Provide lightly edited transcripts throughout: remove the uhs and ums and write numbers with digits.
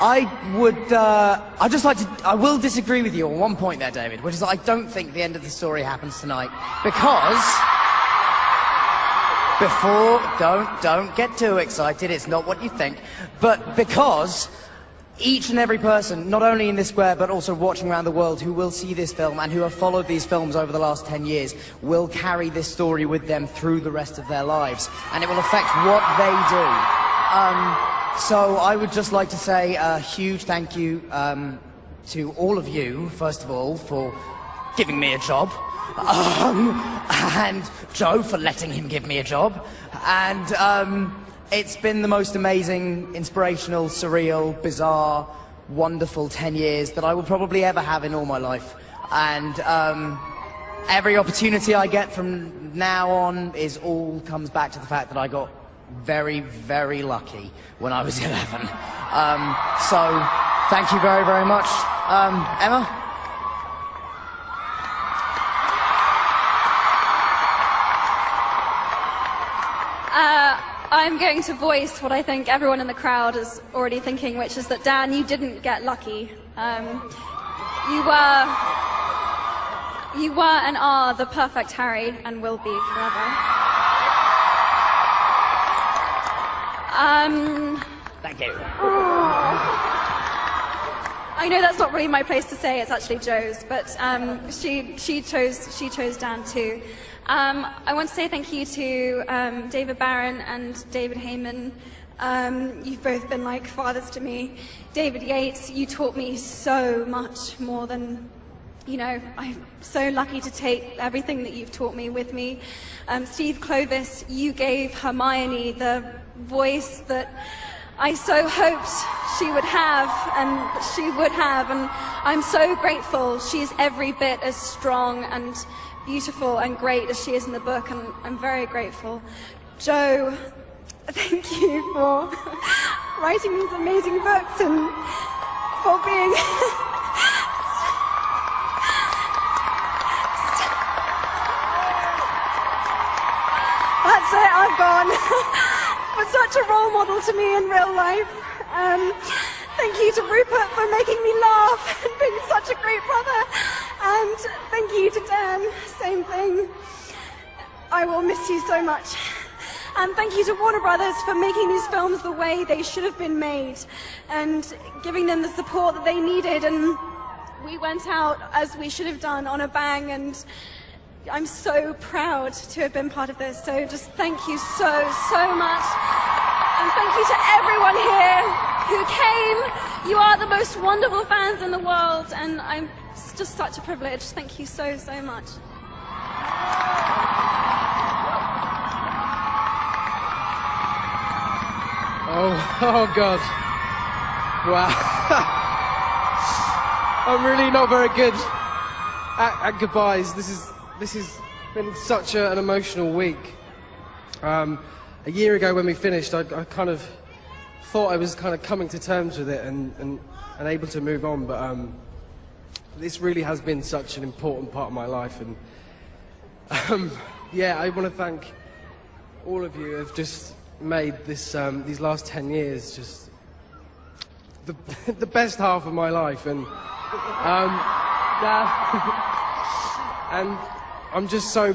I'd just like to, I will disagree with you on one point there, David, which is that I don't think the end of the story happens tonight, because, don't get too excited, it's not what you think, but because each and every person, not only in this square, but also watching around the world, who will see this film and who have followed these films over the last 10 years, will carry this story with them through the rest of their lives, and it will affect what they do. So I would just like to say a huge thank you to all of you, first of all, for giving me a job, and Joe for letting him give me a job, and it's been the most amazing, inspirational, surreal, bizarre, wonderful 10 years that I will probably ever have in all my life. And every opportunity I get from now on comes back to the fact that I got very, very lucky when I was 11. So thank you very, very much. Emma? I'm going to voice what I think everyone in the crowd is already thinking, which is that, Dan, you didn't get lucky. You were and are the perfect Harry, and will be forever. Thank you. I know that's not really my place to say, it's actually Joe's, but she chose Dan too. I want to say thank you to David Barron and David Heyman. You've both been like fathers to me. David Yates, you taught me so much more than, you know, I'm so lucky to take everything that you've taught me with me. Steve Clovis, you gave Hermione the voice that I so hoped she would have, and she would have, and I'm so grateful. She's every bit as strong and beautiful and great as she is in the book, and I'm very grateful. Joe, thank you for writing these amazing books and for being that's it, I've gone. But such a role model to me in real life. Thank you to Rupert for making me laugh and being such a great brother. And thank you to Dan, same thing. I will miss you so much. And thank you to Warner Brothers for making these films the way they should have been made and giving them the support that they needed. And we went out, as we should have done, on a bang, and I'm so proud to have been part of this. So just thank you so much. And thank you to everyone here who came. You are the most wonderful fans in the world, and it's just such a privilege. Thank you so much. Oh God. Wow. I'm really not very good at goodbyes. This has been such an emotional week. A year ago when we finished, I kind of thought I was kind of coming to terms with it and able to move on, but this really has been such an important part of my life, and yeah, I want to thank all of you who have just made this these last 10 years just the best half of my life, and and I'm just so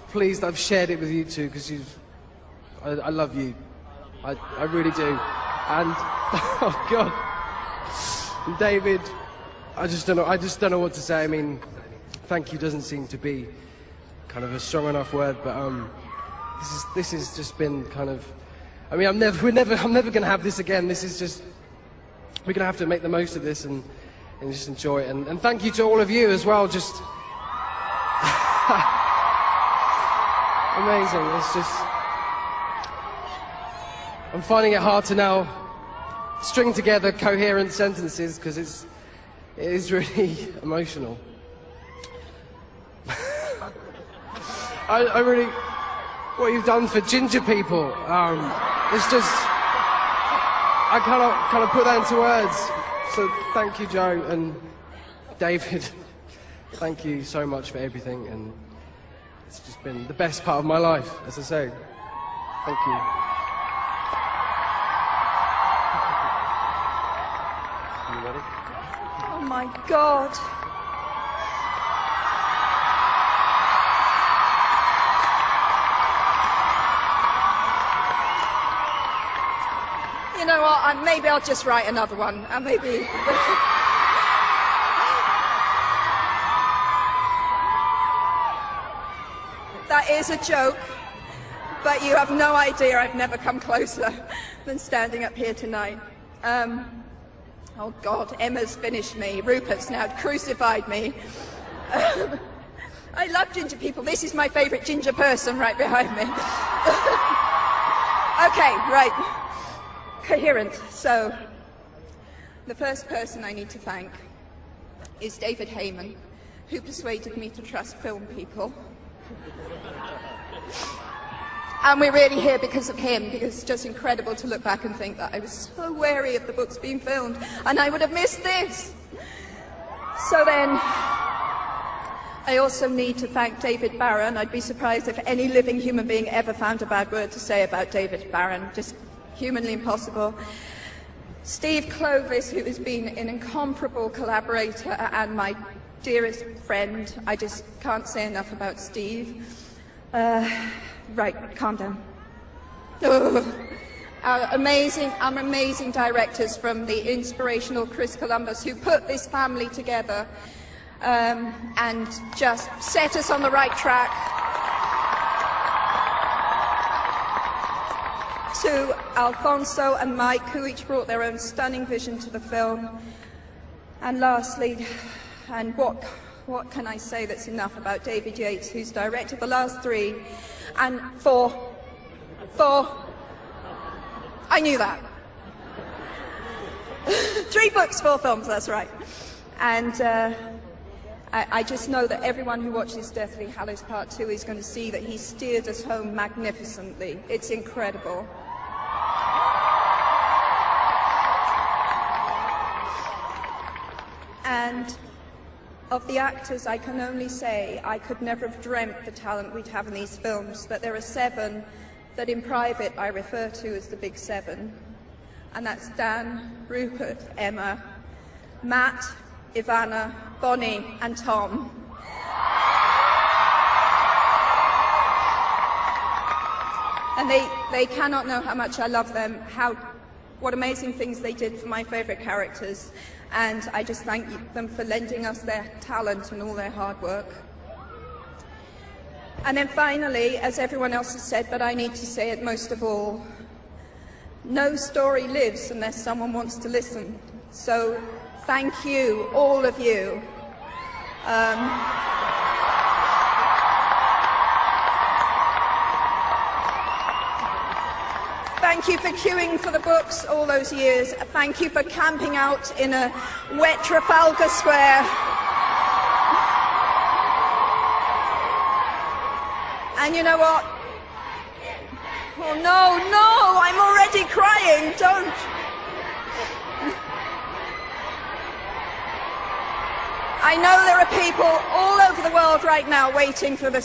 pleased I've shared it with you two, because I love you. I really do. And oh God, and David, I just don't know what to say. I mean, thank you doesn't seem to be kind of a strong enough word, but this has just been kind of, I mean, I'm never going to have this again. This is just, we're going to have to make the most of this and just enjoy it. And thank you to all of you as well. Just amazing. It's just, I'm finding it hard to now string together coherent sentences, because it is really emotional. I really, what you've done for ginger people, it's just, I cannot put that into words. So thank you, Joe, and David, thank you so much for everything, and it's just been the best part of my life, as I say. Thank you. You ready? Oh my God. You know what? Maybe I'll just write another one, and maybe. That is a joke, but you have no idea I've never come closer than standing up here tonight. Oh God, Emma's finished me. Rupert's now crucified me. I love ginger people. This is my favourite ginger person right behind me. Okay, right. Coherent. So, the first person I need to thank is David Heyman, who persuaded me to trust film people. And we're really here because of him, because it's just incredible to look back and think that I was so wary of the books being filmed, and I would have missed this. So then, I also need to thank David Barron. I'd be surprised if any living human being ever found a bad word to say about David Barron. Just humanly impossible. Steve Clovis, who has been an incomparable collaborator and my dearest friend. I just can't say enough about Steve. Right, calm down. Our amazing directors from the inspirational Chris Columbus, who put this family together and just set us on the right track. To Alfonso and Mike, who each brought their own stunning vision to the film. And lastly, and what can I say that's enough about David Yates, who's directed the last three, and four, I knew that. 3 books, 4 films, that's right. And I just know that everyone who watches Deathly Hallows Part 2 is going to see that he steered us home magnificently. It's incredible. And of the actors, I can only say I could never have dreamt the talent we'd have in these films, that there are 7 that in private I refer to as the Big 7. And that's Dan, Rupert, Emma, Matt, Ivana, Bonnie and Tom. And they cannot know how much I love them, what amazing things they did for my favourite characters. And I just thank them for lending us their talent and all their hard work. And then finally, as everyone else has said, but I need to say it most of all, no story lives unless someone wants to listen. So thank you, all of you. Thank you for queuing for the books all those years. Thank you for camping out in a wet Trafalgar Square. And you know what? Oh no, I'm already crying, don't. I know there are people all over the world right now waiting for the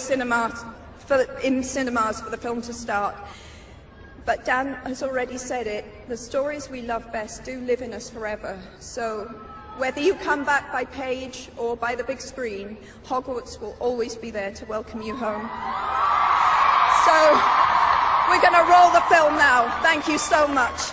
in cinemas for the film to start. But Dan has already said it, the stories we love best do live in us forever. So whether you come back by page or by the big screen, Hogwarts will always be there to welcome you home. So we're going to roll the film now. Thank you so much.